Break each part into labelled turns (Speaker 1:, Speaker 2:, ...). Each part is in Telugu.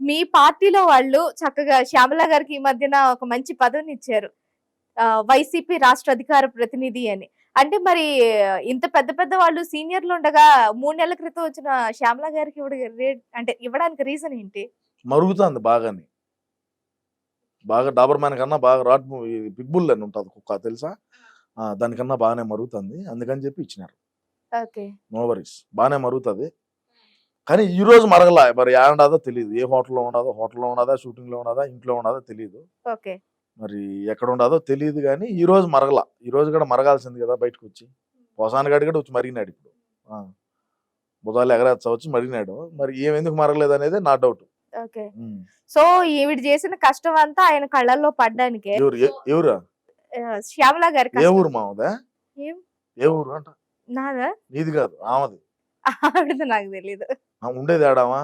Speaker 1: మీ పార్టీలో వాళ్ళు చక్కగా శ్యామల గారికి ఈ మధ్యన ఒక మంచి పదవినిచ్చారు. వైసీపీ రాష్ట్ర అధికార ప్రతినిధి అని. అంటే మరి ఇంత పెద్ద పెద్ద వాళ్ళు సీనియర్‌లుండగా 3 నెలల క్రితం వచ్చిన శ్యామల గారికి అంటే ఇవ్వడానికి రీజన్ ఏంటి?
Speaker 2: మరుగుతుంది బాగాని. బాగా 'డాబర్ మ్యాన్' కన్నా బాగా పిట్ బుల్ అని ఉంటది కుక్క తెలుసా? దానికన్నా బాగానే మరుగుతుంది. అందుకని చెప్పి ఇచ్చినారు.
Speaker 1: ఓకే.
Speaker 2: No worries. బాగానే మరుగుతది. కానీ ఈ రోజు మరగలా. మరి ఏడుండాదో తెలీదు. ఏ హోటల్‌లో ఉన్నదా, షూటింగ్‌లో ఉన్నదా, ఇంట్లో ఉన్నదా తెలీదు.
Speaker 1: ఓకే.
Speaker 2: మరి ఎక్కడ ఉండదో తెలీదు గానీ ఈ రోజు మరగలా. ఈ రోజు కూడా మరగాల్సింది కదా బయటకొచ్చి. పోసానగాడు కూడా వచ్చి మరిగినాడు ఇప్పుడు. బుధాలు ఎగరేచ్చ వచ్చి మరిగినాడు. మరి ఎందుకు మరగలేదనేదే నా డౌట్.
Speaker 1: ఓకే. సో ఈవిడ చేసిన కష్టం అంతా ఆయన కళ్ళల్లో పడ్డానికే.
Speaker 2: ఎవరు?
Speaker 1: శ్యామల గారి
Speaker 2: ఏ ఊరు మామదా? ఏ ఊరు అంట?
Speaker 1: నాదా?
Speaker 2: నీది కాదు ఆమెది.
Speaker 1: ఆవిడది నాకు తెలీదు.
Speaker 2: ఉండేది ఏడామా?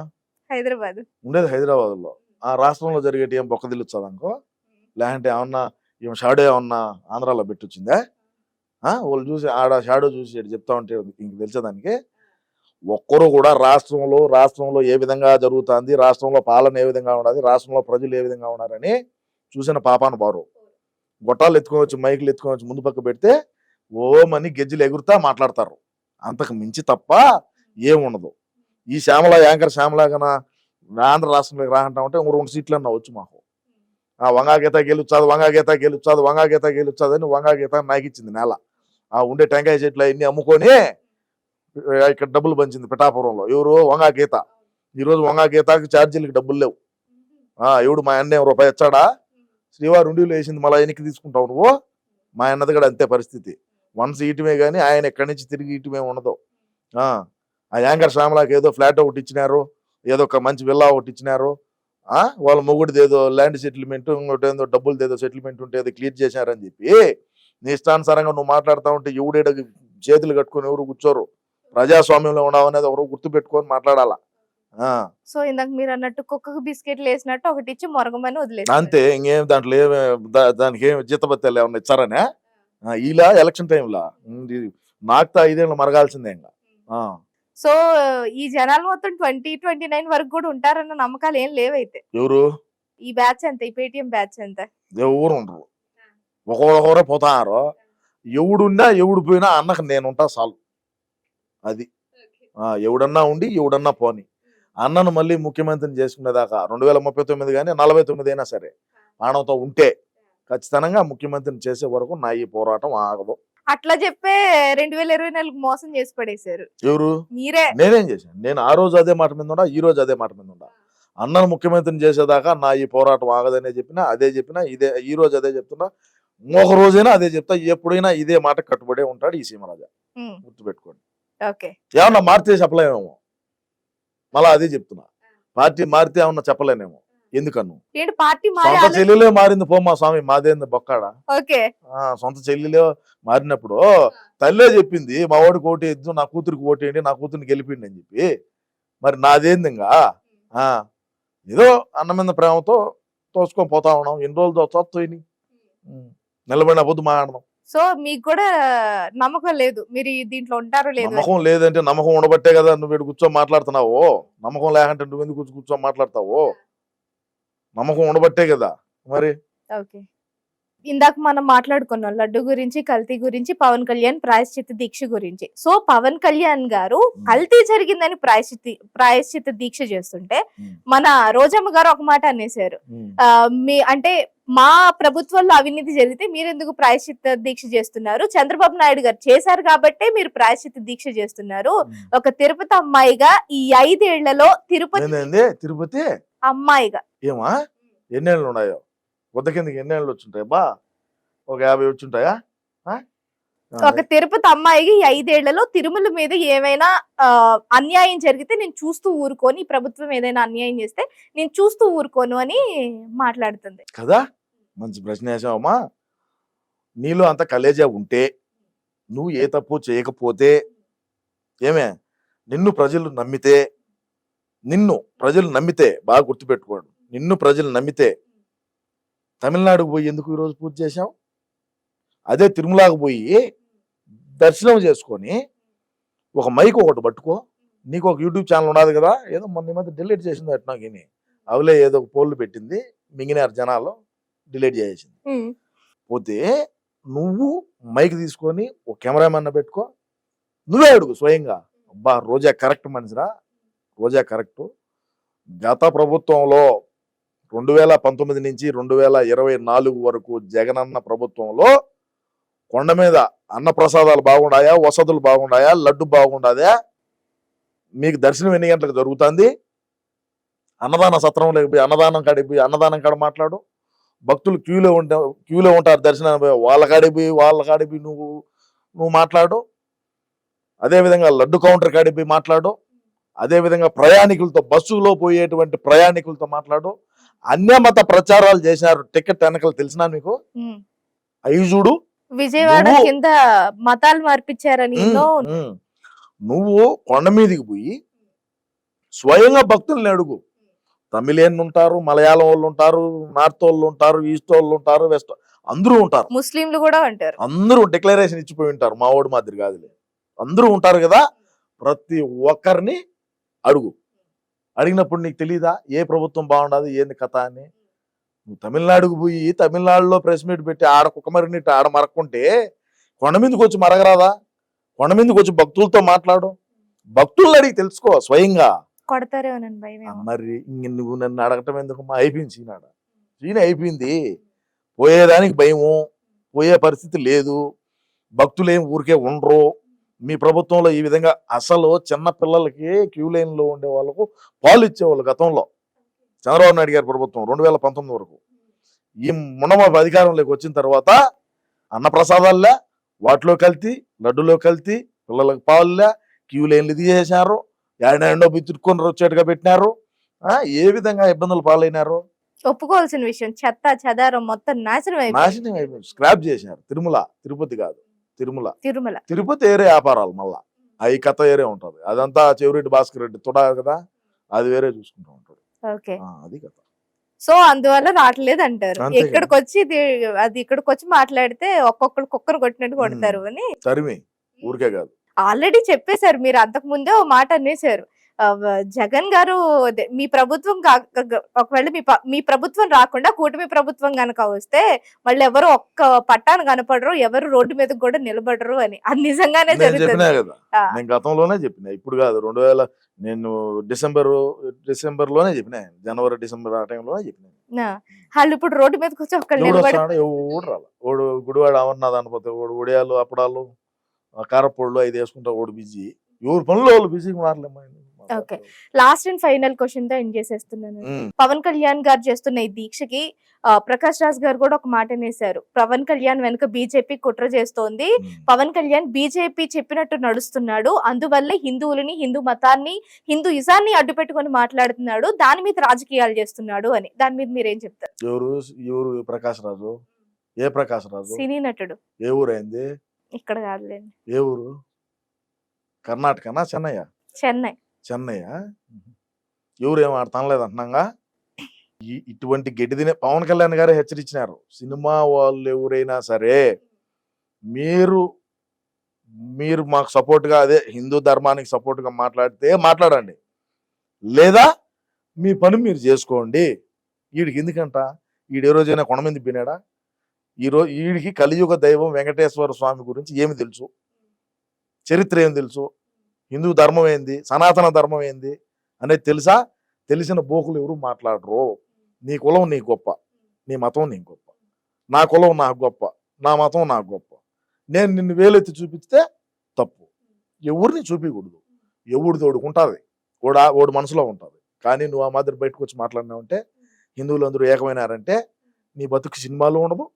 Speaker 1: హైదరాబాద్.
Speaker 2: ఉండేది హైదరాబాద్ లో. ఆ రాష్ట్రంలో జరిగేటి ఏం బొక్క తెలుస్తుందనుకో. లేదంటే ఏమన్నా షాడో ఏమన్నా ఆంధ్రాలో పెట్టొచ్చిందా? వాళ్ళు చూసి ఆడ షాడో చూసి చెప్తా ఉంటే ఇంక తెలిసేదానికి. ఒక్కరు కూడా రాష్ట్రంలో ఏ విధంగా జరుగుతుంది, రాష్ట్రంలో పాలన ఏ విధంగా ఉన్నది, రాష్ట్రంలో ప్రజలు ఏ విధంగా ఉన్నారని చూసిన పాపాన బారు. గొట్టాలు ఎత్తుకోవచ్చు, మైకులు ఎత్తుకోవచ్చు, ముందు పక్క పెడితే ఓమని గెజ్జలు ఎగురుతా మాట్లాడతారు. అంతకు మించి తప్ప ఏముండదు. ఈ యాంకర్ శ్యామల కన్నా ఆంధ్ర రాష్ట్రంలోకి రాంటా ఉంటే 2 సీట్లన్నా వచ్చు మాకు. వంగాగీత గెలుచాదు అని వంగాగీత నాకు ఇచ్చింది నేల. ఉండే టెంకాయ చెట్లు అవన్నీ అమ్ముకొని ఇక్కడ డబ్బులు పంచింది పిఠాపురంలో. ఎవరు? వంగాగీత. ఈరోజు వంగాగీతకి ఛార్జీలకి డబ్బులు లేవు. ఎవడు మా అన్న రూపాయి ఇచ్చాడా? శ్రీవారి ఉండిలో వేసింది మళ్ళీ వెనక్కి తీసుకుంటావు నువ్వు. మా అన్నది కూడా అంతే పరిస్థితి. వన్స్ ఇయటమే కానీ ఆయన ఎక్కడి నుంచి తిరిగి ఇయటమే ఉండదు. ఆ యాంకర్ శ్యామలాకి ఏదో ఫ్లాట్ ఒకటి ఇచ్చినారు, ఏదో ఒక మంచి విల్లా ఒకటి ఇచ్చినారు. వాళ్ళ మొగుడిది ఏదో ల్యాండ్ సెటిల్మెంట్, ఇంకోటి ఏదో డబ్బులది ఏదో సెటిల్మెంట్ ఉంటే ఏదో క్లియర్ చేశారని చెప్పి నీ ఇష్టానుసారంగా నువ్వు మాట్లాడుతూ ఉంటే ఎవడేడ చేతులు కట్టుకొని ఎవరు కూర్చోరు. ప్రజాస్వామ్యంలో ఉన్నావు అనేది ఎవరు గుర్తు పెట్టుకొని మాట్లాడాలా.
Speaker 1: సో ఇందాక మీరు అన్నట్టు కుక్కకు బిస్కెట్లు వేసినట్టు ఒకటి ఇచ్చి మొరగమని వదిలేదు
Speaker 2: అంతే. ఇంకేం దాంట్లో దానికి ఏమి జీతబత్తాలు ఏమన్నా ఇచ్చారనే ఇలా ఎలక్షన్ టైంలో నాకుతా 5 ఏళ్ళు మరగాల్సిందే ఇంకా.
Speaker 1: సో ఈ జనాలు మొత్తం 2029 వరకు కూడా ఉంటారన్న నమ్మకాలు ఏం లేవైతే.
Speaker 2: ఎవరు?
Speaker 1: ఈ బ్యాచ్ ఎంత, ఈ పేటిఎం బ్యాచ్ ఎంత?
Speaker 2: ఎవరు ఉండరు, ఒక్కొక్కరే పోతారు. ఎవడున్నా ఎవడు పోయినా అన్నకు నేనుంటా చాలు. అది ఎవడన్నా ఉండి ఎవడన్నా పోని. అన్నను మళ్ళీ ముఖ్యమంత్రిని చేసుకునేదాకా 2039 కానీ 49 అయినా సరే ఆనంతో ఉంటే ఖచ్చితంగా ముఖ్యమంత్రిని చేసే వరకు నా ఈ పోరాటం ఆగదు.
Speaker 1: అట్లా చెప్పే 2024 మోసం చేసి పడేశారు.
Speaker 2: ఎవరు?
Speaker 1: మీరే.
Speaker 2: నేనేం చేశాను? నేను ఆ రోజు అదే మాట మీద ఉండా, ఈ రోజు అదే మాట మీద ఉండా. అన్నను ముఖ్యమంత్రిని చేసేదాకా నా ఈ పోరాటం ఆగదనే చెప్పినా, ఇదే ఈ రోజు అదే చెప్తున్నా. ఒక రోజైనా అదే చెప్తా. ఎప్పుడైనా ఇదే మాట కట్టుబడే ఉంటాడు ఈ సీమరాజా. గుర్తుపెట్టుకోండి. ఏమన్నా మారితే చెప్పలేమేమో, మళ్ళా అదే చెప్తున్నా. పార్టీ మారితే ఏమన్నా చెప్పలేనేమో. ఎందుకన్ను సొంత చెల్లెలే మారింది పోమ్మా స్వామి, మాదేంది బొక్కాడా. సొంత చెల్లెలే మారినప్పుడు తల్లే చెప్పింది మా వాడికి ఓటేద్దు, నా కూతురికి ఓటేయండి, నా కూతురిని గెలిపిండి అని చెప్పి. మరి నాదేంది ఇంకా ఏదో అన్న మీద ప్రేమతో తోసుకొని పోతా ఉన్నాం. ఎన్ని రోజులు తోస్తాయి నిలబడిన పొద్దు మాట్లాడదాం.
Speaker 1: సో మీకు కూడా నమ్మకం లేదు మీరు దీంట్లో ఉంటారో లేదు?
Speaker 2: నమ్మకం లేదంటే నమ్మకం ఉండబట్టే కదా నువ్వు ఇక్కడ కూర్చొని మాట్లాడుతున్నావు. నమ్మకం లేకంటే నువ్వు ఎందుకు కూర్చొని మాట్లాడతావు? నమ్మకం ఉండబట్టే కదా మరి.
Speaker 1: ఓకే. ఇందాక మనం మాట్లాడుకున్నాం లడ్డు గురించి, కల్తీ గురించి, పవన్ కళ్యాణ్ ప్రాయశ్చిత్త దీక్ష గురించి. సో పవన్ కళ్యాణ్ గారు కల్తీ జరిగిందని ప్రాయశ్చిత్త దీక్ష చేస్తుంటే మన రోజమ్మ గారు ఒక మాట అనేసారు. అంటే మా ప్రభుత్వంలో అవినీతి జరిగితే మీరెందుకు ప్రాయశ్చిత్త దీక్ష చేస్తున్నారు? చంద్రబాబు నాయుడు గారు చేశారు కాబట్టే మీరు ప్రాయశ్చిత్త దీక్ష చేస్తున్నారు. ఒక తిరుపతి అమ్మాయిగా ఈ 5 ఏళ్లలో
Speaker 2: తిరుపతి
Speaker 1: అమ్మాయిగా
Speaker 2: ఏమా ఎన్నేళ్ళు ఉన్నాయో? వద్ద కిందకి ఎన్నేళ్ళు వచ్చుంటాయి బా? ఒక 50 వచ్చుంటాయా?
Speaker 1: ఒక తిరుపతి అమ్మాయికి 5 ఏళ్లలో తిరుమల మీద ఏమైనా అన్యాయం జరిగితే నేను చూస్తూ ఊరుకోని, ప్రభుత్వం ఏదైనా అన్యాయం చేస్తే నేను చూస్తూ ఊరుకోను అని మాట్లాడుతుంది
Speaker 2: కదా. మంచి ప్రశ్న వేసావమ్మా. నీలో అంత కలేజా ఉంటే, నువ్వు ఏ తప్పు చేయకపోతే, నిన్ను ప్రజలు నమ్మితే బాగా గుర్తుపెట్టుకోండి, నిన్ను ప్రజలు నమ్మితే తమిళనాడుకు పోయి ఎందుకు ఈరోజు పూజ చేశావు? అదే తిరుమలకు పోయి దర్శనం చేసుకొని ఒక మైక్ ఒకటి పట్టుకో. నీకు ఒక యూట్యూబ్ ఛానల్ ఉన్నది కదా, ఏదో మొన్న మధ్య డిలీట్ చేసింది అట్నాకి. అవులే ఏదో ఒక పోల్లు పెట్టింది, మింగినారు జనాలు, డిలీట్ చేసేసింది.
Speaker 1: ఉమ్.
Speaker 2: పోతే నువ్వు మైక్ తీసుకొని ఒక కెమెరామెన్ పెట్టుకో, నువ్వే అడుగు స్వయంగా. అబ్బా రోజా కరెక్ట్ మనిషిరా, రోజా కరెక్ట్. గత ప్రభుత్వంలో 2019 నుంచి 2024 వరకు జగనన్న ప్రభుత్వంలో కొండ మీద అన్న ప్రసాదాలు బాగుండాయా, వసతులు బాగుండాయా, లడ్డు బాగుండాదా, మీకు దర్శనం ఎన్ని గంటలకు జరుగుతుంది, అన్నదాన సత్రం లేకపోయి అన్నదానం కాడికి పోయి అన్నదానం కాడ మాట్లాడు, భక్తులు క్యూలో ఉంటారు దర్శనానికి పోయి వాళ్ళ కాడికి పోయి నువ్వు మాట్లాడు, అదేవిధంగా లడ్డు కౌంటర్ కాడికి పోయి మాట్లాడు, అదేవిధంగా ప్రయాణికులతో బస్సులో పోయేటువంటి ప్రయాణికులతో మాట్లాడు. అన్యమత ప్రచారాలు చేశారు, టికెట్ వెనకలు తెలిసినా మీకు?
Speaker 1: ఉమ్.
Speaker 2: అవి చూడు.
Speaker 1: విజయవాడ
Speaker 2: నువ్వు-
Speaker 1: కింద మతాలు మార్పించారని ఎన్నో
Speaker 2: నువ్వు కొండ మీదకి పోయి స్వయంగా భక్తుల్ని అడుగు. తమిళియన్ ఉంటారు, మలయాళం వాళ్ళు ఉంటారు, నార్త్ వాళ్ళు ఉంటారు, ఈస్ట్ వాళ్ళు ఉంటారు, వెస్ట్ అందరూ ఉంటారు.
Speaker 1: ముస్లింలు కూడా అంటారు.
Speaker 2: అందరూ డిక్లరేషన్ ఇచ్చిపోయి ఉంటారు, మా ఓడి మాదిరి కాదులే, అందరూ ఉంటారు కదా. ప్రతి ఒక్కరిని అడుగు. అడిగినప్పుడు నీకు తెలీదా ఏ ప్రభుత్వం బాగుండదు ఏంది కథ అని? నువ్వు తమిళనాడుకు పోయి తమిళనాడులో ప్రెస్ మీట్ పెట్టి ఆడ కుక్కమరినట్టు ఆడ మరక్కుంటే కొండ మీదకి వచ్చి మరగరాదా? కొండ మీదకి వచ్చి భక్తులతో మాట్లాడు, భక్తులను అడిగి తెలుసుకో స్వయంగా.
Speaker 1: కొడతారేమోనని భయం ఏమో.
Speaker 2: మరి నువ్వు నన్ను అడగటం ఎందుకు? అయిపోయింది సీన్ అయిపోయింది. పోయేదానికి భయము, పోయే పరిస్థితి లేదు, భక్తులు ఏం ఊరికే ఉండరు. మీ ప్రభుత్వంలో ఈ విధంగా అసలు చిన్న పిల్లలకి క్యూ లైన్లో ఉండే వాళ్ళకు పాలు ఇచ్చేవాళ్ళు గతంలో చంద్రబాబు నాయుడు గారి ప్రభుత్వం 2019 వరకు. ఈ మునమ అధికారంలోకి వచ్చిన తర్వాత అన్నప్రసాదాలే, వాటిలో కల్తీ, లడ్డులో కల్తీ, పిల్లలకు పాలులే, క్యూ లైన్లు తీసేశారు, ఏడో తిరుక్కొని వచ్చేట్టుగా పెట్టినారు. ఏ విధంగా ఇబ్బందులు పాలైనారు?
Speaker 1: ఒప్పుకోవాల్సిన విషయం. చెత్త చెదారం మొత్తం నాశనం అయిపోయింది.
Speaker 2: స్క్రాప్ చేసినారు. తిరుపతి కాదు,
Speaker 1: తిరుమల
Speaker 2: తిరుపతి ఏరే వ్యాపారాలు మళ్ళా అవి కథ ఏరే ఉంటది. అదంతా చెవిరెడ్డి భాస్కర్ రెడ్డి తుడా కదా, అది వేరే చూసుకుంటూ ఉంటాడు.
Speaker 1: ఓకే.
Speaker 2: అది కథ.
Speaker 1: సో అందువల్ల రావట్లేదు అంటారు.
Speaker 2: అంతే కదా.
Speaker 1: ఇక్కడికి వచ్చి మాట్లాడితే ఒక్కొక్కరు కుక్కరు కొట్టినట్టు కొడతారు అని
Speaker 2: తరిమి ఊరికే కాదు.
Speaker 1: ఆల్రెడీ చెప్పేశారు మీరు. అంతకు ముందే ఓ మాట అనేసారు. జగన్ గారు మీ ప్రభుత్వం ఒకవేళ మీ ప్రభుత్వం రాకుండా కూటమి ప్రభుత్వం గనక వస్తే మళ్ళీ ఎవరు ఒక్క పట్టాను కనపడరు, ఎవరు రోడ్డు మీద కూడా నిలబడరు అని. అది నిజంగానే
Speaker 2: నేను చెప్పినా
Speaker 1: జరుగుతుంది.
Speaker 2: కదా, నేను గతంలోనే చెప్పిన, ఇప్పుడు కాదు. 2000 నేను డిసెంబర్లోనే చెప్పిన, జనవరి డిసెంబర్ ఆ టైంలోనే చెప్పిన.
Speaker 1: వాళ్ళు ఇప్పుడు రోడ్డు మీదకి వచ్చి ఒక్కళ్ళు
Speaker 2: ఎవడు
Speaker 1: నిలబడి
Speaker 2: వస్తాడు? ఎవడు రాల. ఓడు గుడివాడ అమర్నాథ్ అనిపోతే ఓడు ఒడియాలు, అప్పడాలు, కారపొళ్ళు అవి వేసుకుంటా ఓడు బిజీ. ఎవరు పనులు వాళ్ళు బిజీగా మారలేమ్మా.
Speaker 1: Okay. Last and final question తో ఎండ్ చేసేస్తున్నాను. పవన్ కళ్యాణ్ గారు చేస్తున్న ఈ దీక్షకి ప్రకాష్ రాజ్ గారు కూడా ఒక మాట అనేసారు. పవన్ కళ్యాణ్ వెనుక బీజేపీ కుట్ర చేస్తోంది, పవన్ కళ్యాణ్ బీజేపీ చెప్పినట్టు నడుస్తున్నాడు, అందువల్లే హిందువులని, హిందూ మతాన్ని, హిందూయిజాన్ని అడ్డు పెట్టుకొని మాట్లాడుతున్నాడు, దాని మీద రాజకీయాలు చేస్తున్నాడు అని. దాని మీద మీరేం చెప్తారు?
Speaker 2: ఎవరు ప్రకాష్ రాజు? ఏ ప్రకాష్ రాజు?
Speaker 1: సినీ నటుడు.
Speaker 2: ఏ ఊరు అయింది?
Speaker 1: ఇక్కడ కాదులేండి.
Speaker 2: ఏ ఊరు? కర్ణాటకనా? చెన్నై. ఎవరు ఏం ఆడతానలేదు అంటున్నాగా. ఇటువంటి గడ్డి తినే పవన్ కళ్యాణ్ గారే హెచ్చరించినారు. సినిమా వాళ్ళు ఎవరైనా సరే మీరు మాకు సపోర్ట్గా, అదే హిందూ ధర్మానికి సపోర్ట్గా మాట్లాడండి, లేదా మీ పని మీరు చేసుకోండి. వీడికి ఎందుకంట? వీడు ఏ రోజైనా కొండ మీద పోయినాడా? వీడికి కలియుగ దైవం వెంకటేశ్వర స్వామి గురించి ఏమి తెలుసు? చరిత్ర ఏం తెలుసు? హిందూ ధర్మం ఏంది, సనాతన ధర్మం ఏంది అనేది తెలుసా? తెలిసిన బోకులు ఎవరు మాట్లాడరు. నీ కులం నీ గొప్ప, నీ మతం నీ గొప్ప, నా కులం నాకు గొప్ప, నా మతం నాకు గొప్ప, నేను నిన్ను వేలెత్తి చూపిస్తే తప్పు. ఎవరిని చూపించకూడదు. ఎవడిది ఓడుకుంటుంది, ఓడి మనసులో ఉంటుంది. కానీ నువ్వు ఆ మాదిరి బయటకు వచ్చి మాట్లాడినావంటే, హిందువులు అందరూ ఏకమైనారంటే నీ బతుకు సినిమాలు ఉండదు,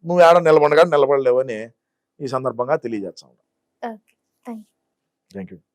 Speaker 2: నువ్వు ఏడ నిలబడలేవని ఈ సందర్భంగా తెలియజేస్తాను.
Speaker 1: Okay, thank you.
Speaker 2: Thank you.